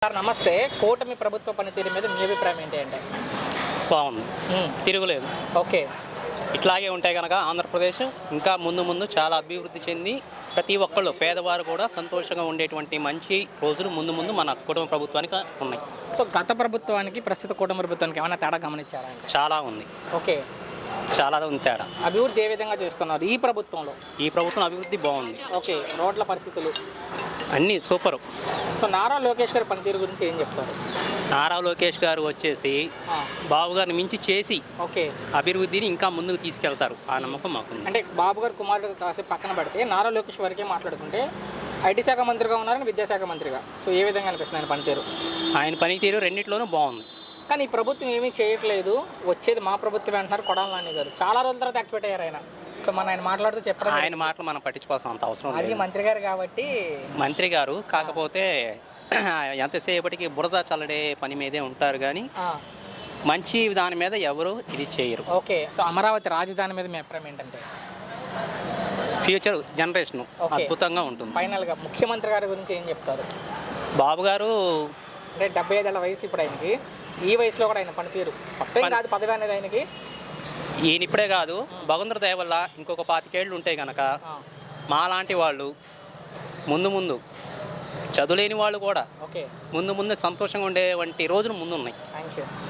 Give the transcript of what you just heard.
Sir నమస్తే. కూటమి ప్రభుత్వ పనితీరు మీద మీ అభిప్రాయం ఏంటి అంటే? బాగుంది, తిరుగులేదు. ఓకే. ఇట్లాగే ఉంటే కనుక ఆంధ్రప్రదేశ్ ఇంకా ముందు ముందు చాలా అభివృద్ధి చెంది ప్రతి ఒక్కళ్ళు పేదవారు కూడా సంతోషంగా ఉండేటువంటి మంచి రోజులు ముందు ముందు మన కుటుంబ ప్రభుత్వానికి ఉన్నాయి. సో గత ప్రభుత్వానికి ప్రస్తుత కూటమి ప్రభుత్వానికి ఏమైనా తేడా గమనించారా? చాలా ఉంది. ఓకే. చాలా ఉంది తేడా. అభివృద్ధి ఏ విధంగా చేస్తున్నారు ఈ ప్రభుత్వంలో? ఈ ప్రభుత్వం అభివృద్ధి బాగుంది. ఓకే. రోడ్ల పరిస్థితులు అన్నీ సూపరు. సో నారా లోకేష్ గారి పనితీరు గురించి ఏం చెప్తారు? నారా లోకేష్ గారు వచ్చేసి బాబు గారిని మించి చేసి ఓకే అభివృద్ధిని ఇంకా ముందుకు తీసుకెళ్తారు. ఆ నమ్మకం మాకుంది. అంటే బాబు గారు కుమారుడు కాసేపు పక్కన పెడితే నారా లోకేష్ వరకే మాట్లాడుకుంటే ఐటీ శాఖ మంత్రిగా ఉన్నారని విద్యాశాఖ మంత్రిగా, సో ఏ విధంగా అనిపిస్తుంది ఆయన పనితీరు? ఆయన పనితీరు రెండిట్లోనూ బాగుంది. కానీ ఈ ప్రభుత్వం ఏమీ చేయట్లేదు, వచ్చేది మా ప్రభుత్వమే అంటున్నారు కొడాలి నాని గారు. చాలా రోజుల తర్వాత యాక్టివేట్ అయ్యారు ఆయన. సో మన ఆయన మాట్లాడుతూ చెప్పారు, ఆయన మాటలు మనం పట్టించుకోవాల్సిన అంత అవసరం మాజీ లేదు. మంత్రి గారు కాబట్టి. మంత్రి గారు కాకపోతే ఎంతసేపటికి బురద చల్లడే పని మీదే ఉంటారు కానీ మంచి దాని మీద ఎవరు ఇది చేయరు. ఓకే. సో అమరావతి రాజధాని మీద మీ అభిప్రాయం ఏంటంటే? ఫ్యూచర్ జనరేషన్ అద్భుతంగా ఉంటుంది. ఫైనల్గా ముఖ్యమంత్రి గారి గురించి ఏం చెప్తారు? బాబు గారు అంటే 75 ఏళ్ల వయసు ఇప్పుడు ఆయనకి. ఈ వయసులో కూడా ఆయన పనితీరు మొత్తం కాదు, పదవి అనేది ఆయనకి. ఈయన ఇప్పుడే కాదు, భగవంతుడి దయ వల్ల ఇంకొక 25 ఏళ్ళు ఉంటే కనుక మాలాంటి వాళ్ళు ముందు ముందు చదువులేని వాళ్ళు కూడా ఓకే ముందు సంతోషంగా ఉండే వంటి రోజులు ముందున్నాయి. Thank you.